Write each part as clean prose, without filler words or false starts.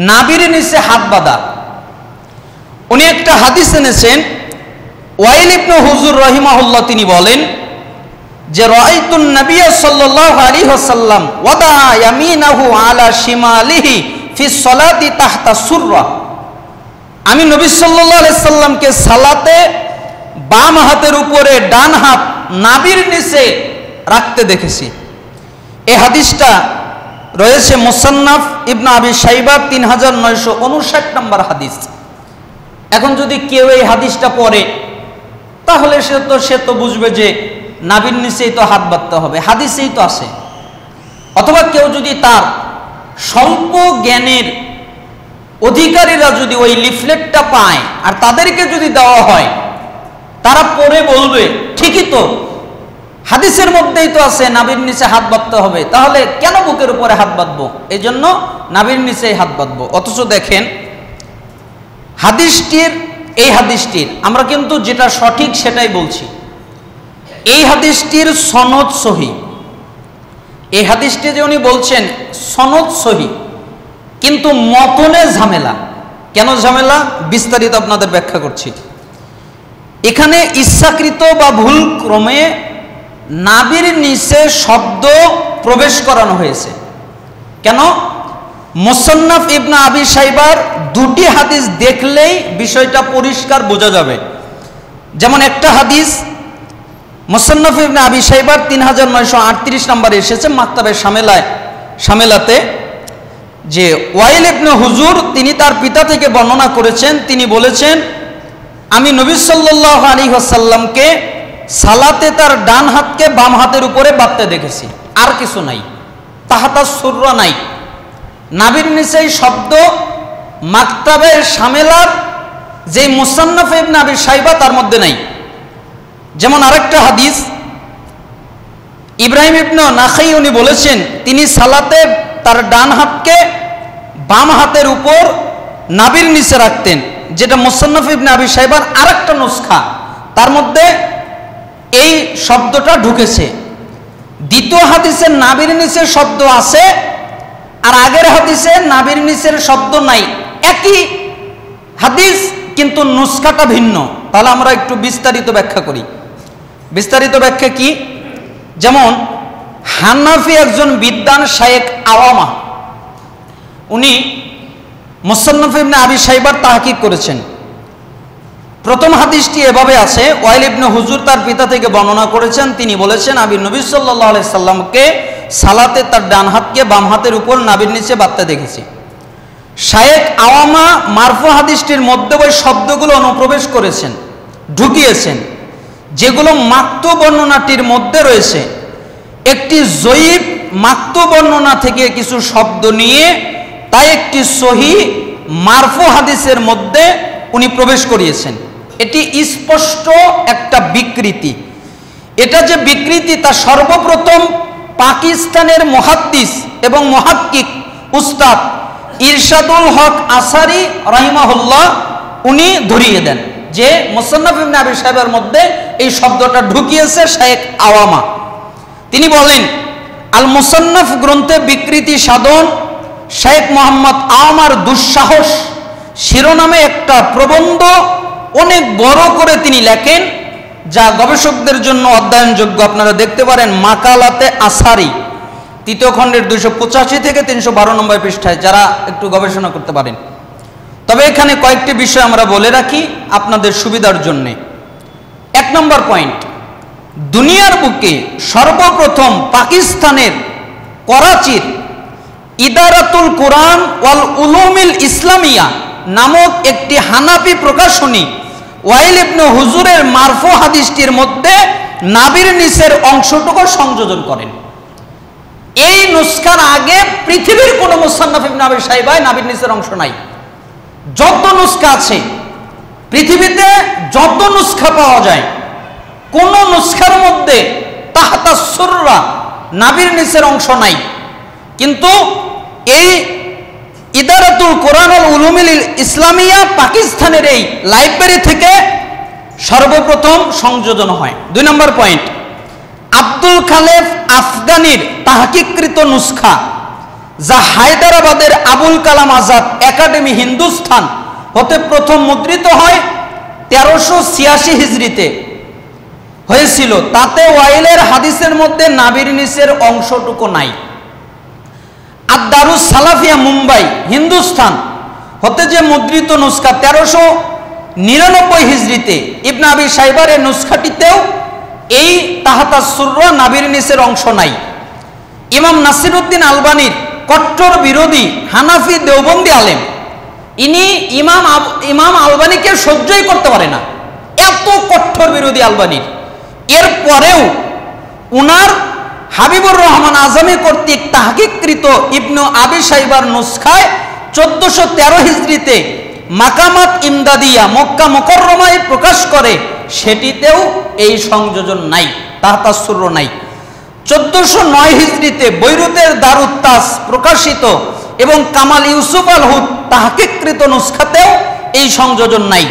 নাভির নিচে হাত বাঁধা। উনি একটা হাদিস এনেছেন, ওয়াইল ইবনে হুজুর রাহিমাহুল্লাহ তিনি বলেন যে রাআইতুন নবী সাল্লাল্লাহু আলাইহি ওয়াসাল্লাম ওয়াদা ইয়ামিনাহু আলা শিমালিহি ফি সলাতি তাহতা সুররা। আমি নবী সাল্লাল্লাহু আলাইহি সাল্লামকে সালাতে বাম হাতের উপরে ডান হাত নাভির নিচে রাখতে দেখেছি। এই হাদিসটা রয়েছে মুসান্নাফ ইবনে আবি শাইবা 3959 নম্বর হাদিস। এখন যদি কেউ এই হাদিসটা পড়ে তাহলে সে তো বুঝবে যে নাভির নিচেই তো হাত বাঁধতে হবে, হাদিসেই তো আছে। অথবা কেউ যদি তার স্বল্প জ্ঞানের অধিকারীরা যদি ওই লিফলেটটা পায় আর তাদেরকে যদি দেওয়া হয়, তারা পড়ে বলবে ঠিকই তো, হাদিসের মধ্যেই তো আছে নাভির নিচে হাত বাঁধতে হবে, তাহলে কেন বুকের উপরে হাত বাঁধবো? এই জন্য নাভির নিচেই হাত বাঁধবো। অথচ দেখেন এই হাদিসটির আমরা কিন্তু যেটা সঠিক সেটাই বলছি। এই হাদিসটির সনদ সহি, এই হাদিসটি যে উনি বলছেন সনদ সহি, কিন্তু মতনে ঝামেলা। কেন ঝামেলা? বিস্তারিত আপনাদের ব্যাখ্যা করছি। এখানে ইচ্ছাকৃত বা ভুল ক্রমে নাভির নিচে শব্দ প্রবেশ করানো হয়েছে। কেন? মুসান্নাফ ইবনে আবি শাইবার দুটি হাদিস দেখলেই বিষয়টা পরিষ্কার বোঝা যাবে। যেমন একটা হাদিস মুসান্নাফ ইবনে আবি শাইবার 3938 নম্বরে এসেছে মাকতাবে শামেলাতে, যে ওয়াইল ইবনে হুজুর তিনি তার পিতা থেকে বর্ণনা করেছেন, তিনি বলেছেন আমি নবী সাল্লাল্লাহু আলাইহি ওয়াসাল্লামকে সালাতে তার ডান হাতকে বাম হাতের উপরে বাঁধতে দেখেছি, আর কিছু নাই, তাহাতা সুররা নাই। নাভির নিচেই শব্দ মাকতাবে শামেলার যে মুসান্নাফ ইবনে আবি শাইবা তার মধ্যে নাই। যেমন আরেকটা হাদিস ইব্রাহিম ইবনে নাখাই উনি বলেছেন তিনি সালাতে তার ডান হাতকে বাম হাতের উপর নাভির নিচে রাখতেন, যেটা মুসান্নাফ ইবনে আবি শাইবার আরেকটা নুসখা, তার মধ্যে এই শব্দটা ঢুকেছে। দ্বিতীয় হাদিসে নাভির নিচের শব্দ আছে আর আগের হাদিসে নাভির নিচের শব্দ নাই, একই হাদিস কিন্তু নুসখাটা ভিন্ন। তাহলে আমরা একটু বিস্তারিত ব্যাখ্যা করি। বিস্তারিত ব্যাখ্যা কি? যেমন হানাফি একজন বিদ্বান শায়েখ আওয়ামা, উনি মুসান্নাফ ইবনে আবি শাইবার তাহকিক করেছেন। প্রথম হাদিসটি এভাবে আছে, ওয়াইল ইবনে হুজুর তার পিতা থেকে বর্ণনা করেছেন, তিনি বলেছেন আমি নবী সাল্লাল্লাহু আলাইহি সাল্লামকে সালাতে তার ডান হাতকে বাম হাতের উপর নাভির নিচে বাঁধতে দেখেছি। শায়েখ আওয়ামা মারফু হাদিসটির মধ্যে ওই শব্দগুলো অনুপ্রবেশ করেছেন, ঢুকিয়েছেন, যেগুলো মাক্তু বর্ণনাটির মধ্যে রয়েছে। একটি জয়ীফ মাক্তু বর্ণনা থেকে কিছু শব্দ নিয়ে তাই একটি সহি মারফু হাদিসের মধ্যে উনি প্রবেশ করিয়েছেন। এটি স্পষ্ট একটা বিকৃতি। এটা যে বিকৃতি তা সর্বপ্রথম পাকিস্তানের মুহাদ্দিস এবং মুহাক্কিক উস্তাদ ইরশাদুল হক আসারি রাহিমাহুল্লাহ উনি ধরিয়ে দেন যে মুসান্নাফ ইবনে আবি শাইবার মধ্যে এই শব্দটা ঢুকিয়েছে শায়েখ আওয়ামা। তিনি বলেন আল মুসান্নাফ গ্রন্থে বিকৃতি সাধন শায়েখ মোহাম্মদ আওয়ামার দুঃসাহস শিরোনামে একটা প্রবন্ধ অনেক বড় করে তিনি লেখেন, যা গবেষকদের জন্য অধ্যয়নযোগ্য। আপনারা দেখতে পারেন মাকালাতে আসারি 3য় খণ্ডের 285 থেকে 312 নম্বর পৃষ্ঠায়, যারা একটু গবেষণা করতে পারেন। তবে এখানে কয়েকটি বিষয় আমরা বলে রাখি আপনাদের সুবিধার জন্য। 1 নম্বর পয়েন্ট, দুনিয়ার বুকে সর্বপ্রথম পাকিস্তানের করাচির ইদারাতুল কোরআন ওয়াল উলুমিল ইসলামিয়া নামক একটি হানাফি প্রকাশনী ওয়াইল ইবনে হুজুরের মারফু হাদিসটির মধ্যে নাভির নিচের অংশটুকু সংযোজন করেন। এই নুসখার আগে পৃথিবীর কোন মুসান্নাফ ইবনে আবি শাইবায় নাভির নিচের অংশ নাই। যত নুসখা আছে পৃথিবীতে, যত নুসখা পাওয়া যায়, কোন নুসখার মধ্যে তাহতা সুররা নাভির নিচের অংশ নাই। কিন্তু এই ইদারাতুল কোরআন ওয়াল উলুমিল ইসলামিয়া পাকিস্তানের এই লাইব্রেরি থেকে সর্বপ্রথম সংযোজন হয়। 2 নম্বর পয়েন্ট, আব্দুল খালেক আফগানির তাহকিককৃত নুসখা যা হায়দ্রাবাদের আবুল কালাম আজাদ একাডেমি হিন্দুস্তান হতে প্রথম মুদ্রিত হয় 1386 হিজরিতে হয়েছিল, তাতে ওয়াইলের হাদিসের মধ্যে নাবির নিচের অংশটুকু নাই। আর দারুস সালাফিয়া মুম্বাই হিন্দুস্তান হতে যে মুদ্রিত নুসখা 1399 হিজরিতে ইবনে আবি শাইবার এর নুসখাটিতেও এই তাহাতাস সুররা নাবির নিচের অংশ নাই। ইমাম নাসিরউদ্দিন আলবানীর কট্টর বিরোধী হানাফি দেওবন্দি আলেম, ইনি ইমাম আলবানীকে সহ্যই করতে পারে না, এত কট্টর বিরোধী আলবানীর। এরপরেও উনার হাবিবুর রহমান আজমি কর্তৃক তাহকিককৃত ইবনে আবি শাইবার নুসখায় 1413 হিজরিতে মাকামাত ইমদাদিয়া মক্কা মুকাররমায় প্রকাশ করে, সেটিতেও এই সংযোজন নাই, তাহতাস সুররা নাই। 1409 হিজরিতে বৈরুতের দারুত তাস প্রকাশিত এবং কামাল ইউসুফ আল হুদ তাহকিককৃত নুসখাতেও এই সংযোজন নাই।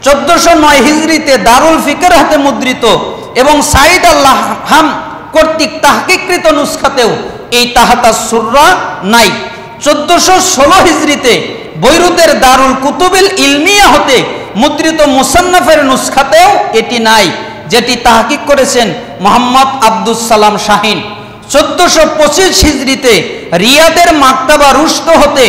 1409 হিজরিতে দারুল ফিকর হাতে মুদ্রিত এবং সাইদ আল্লাহ হাম কর্তৃক তাহকিককৃত নুসখাতেও এই তাহাতাস সুররা নাই। 1416 হিজরিতে বৈরুতের দারুল কুতুবিল ইলমিয়া হতে মুদ্রিত মুসান্নাফের নুসখাতেও এটি নাই, যেটি তাহকিক করেছেন মোহাম্মদ আব্দুস সালাম শাহিন। 1425 হিজরিতে রিয়াদের মাকতাবা রুশদ হতে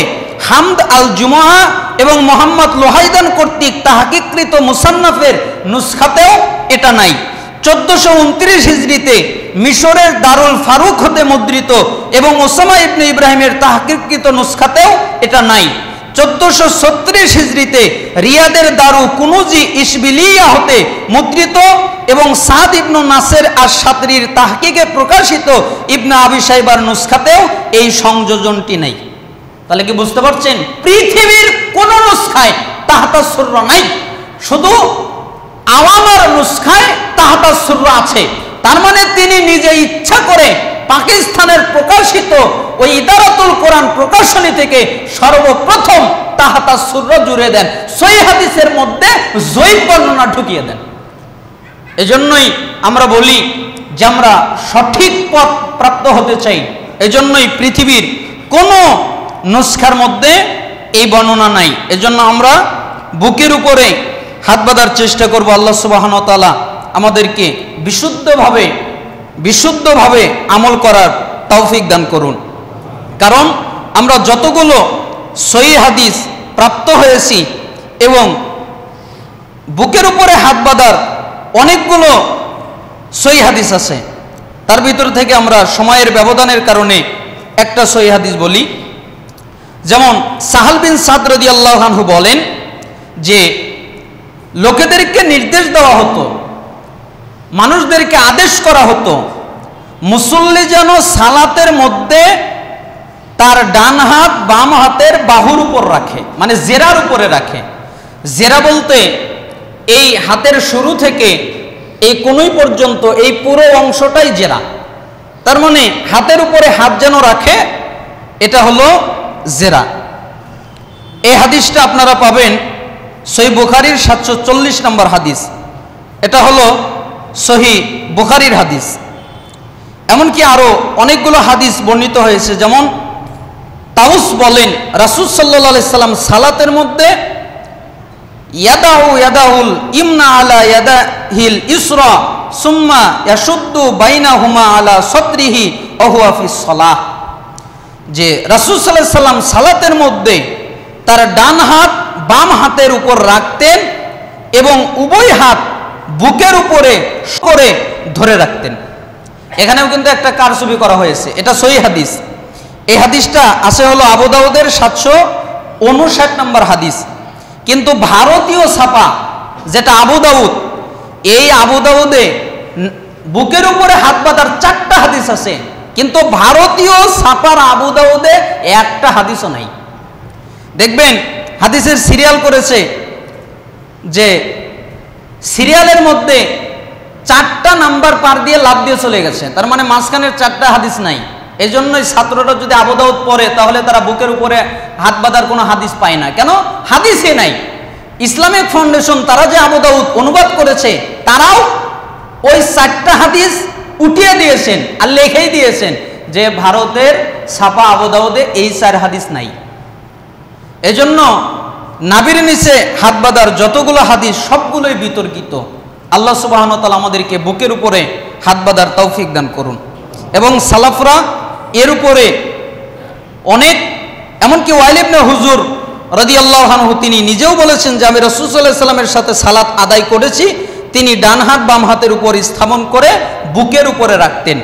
হামদ আল জুমআ এবং মোহাম্মদ লোহাইদান কর্তৃক তাহকিককৃত মুসান্নাফের নুসখাতেও এটা নাই। 1429 হিজরিতে মিশরের দারুল ফারুক হতে মুদ্রিত এবং ওসামা ইবনে ইব্রাহিমের তাহকিককৃত নুসখাতেও এটা নাই। 1436 হিজরিতে রিয়াদের দারু কুনুজি ইশবিলিয়া হতে মুদ্রিত এবং সাদ ইবনে নাসের আশ-শাতরির তাহকিকে প্রকাশিত ইবনে আবি শাইবার নুসখাতেও এই সংযোজনটি নেই। তাহলে কি বুঝতে পারছেন, পৃথিবীর কোন নুসখায় তাহতাস সুররা নাই, শুধু আওয়ামার নুসখায় তাহতাস সুররা আছে। তার মানে তিনি নিজে ইচ্ছা করে পাকিস্তানের প্রকাশিত ওই ইদারাতুল কোরআন প্রকাশনী থেকে সর্বপ্রথম তাহাতাস সুররা জুড়ে দেন, সহিহ হাদিসের মধ্যে জয়ীফ বর্ণনা ঢুকিয়ে দেন। এজন্যই আমরা বলি যে আমরা সঠিক পথ প্রাপ্ত হতে চাই, এজন্যই পৃথিবীর কোন নুসখার মধ্যে এই বর্ণনা নাই। এজন্য আমরা বুকের উপরে হাত বাঁধার চেষ্টা করব। আল্লাহ সুবহানাহু ওয়া তাআলা আমাদেরকে বিশুদ্ধভাবে আমল করার তৌফিক দান করুন। কারণ আমরা যতগুলো সহিহ হাদিস প্রাপ্ত হয়েছি এবং বুকের উপরে হাত বাঁধার অনেকগুলো সহিহ হাদিস আছে, তার ভিতর থেকে আমরা সময়ের ব্যবধানের কারণে একটা সহিহ হাদিস বলি। যেমন সাহাল বিন সাদ রাদিয়াল্লাহু আনহু বলেন যে লোকেদেরকে নির্দেশ দেওয়া হতো, মানুষদেরকে আদেশ করা হতো, মুসল্লি যেন সালাতের মধ্যে তার ডান হাত বাম হাতের বাহুর উপর রাখে, মানে জেরার উপরে রাখে। জেরা বলতে এই হাতের শুরু থেকে এই কোনই পর্যন্ত এই পুরো অংশটাই জেরা, তার মানে হাতের উপরে হাত যেন রাখে, এটা হলো জেরা। এই হাদিসটা আপনারা পাবেন সহিহ বুখারীর 740 নম্বর হাদিস, এটা হলো সহিহ বুখারীর হাদিস। এমনকি আরো অনেকগুলো হাদিস বর্ণিত হয়েছে। যেমন তাউস বলেন রাসূল সাল্লাল্লাহু আলাইহি সাল্লাম সালাতের মধ্যে ইয়াদাউল ইমনা আলা ইয়াদাহিল ইসরা সুম্মা ইয়াশুদ্দু বাইনাহুমা আলা সদরিহি ওয়া হুয়া ফিস সালাহ, যে রাসূল সাল্লাল্লাহু আলাইহি সাল্লাম সালাতের মধ্যে তার ডান হাত বাম হাতের উপর রাখতেন এবং উভয় হাত বুকের উপরে করে ধরে রাখতেন। এখানেও কিন্তু একটা কারসুবি করা হয়েছে, এটা সহিহ হাদিস। এই হাদিসটা আছে হলো আবু দাউদের 759 নম্বর হাদিস, কিন্তু ভারতীয় ছাপা যেটা আবু দাউদ, এই আবু দাউদে বুকের উপরে হাত বাঁধার 4টা হাদিস আছে, কিন্তু ভারতীয় ছাপার আবু দাউদে একটা হাদিসও নাই। দেখবেন হাদিসের সিরিয়াল করেছে, যে সিরিয়ালের মধ্যে 4টা নাম্বার পার দিয়ে লাভ দিয়ে চলে গেছে, তার মানে মাঝখানের 4টা হাদিস নাই। এই জন্যই ছাত্ররা যদি আবু দাউদ পড়ে তাহলে তারা বুকের উপরে হাত বাঁধার কোনো হাদিস পায় না। কেন? হাদিসই নাই। ইসলামিক ফাউন্ডেশন তারা যে আবু দাউদ অনুবাদ করেছে, তারাও ওই 4টা হাদিস উঠিয়ে দিয়েছেন আর লিখেই দিয়েছেন যে ভারতের ছাপা আবু দাউদে এই 4 হাদিস নাই। এজন্য নাভির নিচে হাত বাঁধার যতগুলো হাদিস সবগুলোই বিতর্কিত। আল্লাহ সুবহানাহু ওয়া তাআলা আমাদেরকে বুকের উপরে হাত বাঁধার তৌফিক দান করুন। এবং সালাফরা এর উপরে অনেক, এমনকি ওয়াইল ইবনে হুজুর রাদিয়াল্লাহু আনহু তিনি নিজেও বলেছেন যে আমি রাসূল সাল্লাল্লাহু আলাইহি সাল্লামের সাথে সালাত আদায় করেছি, তিনি ডান হাত বাম হাতের উপর স্থাপন করে বুকের উপরে রাখতেন।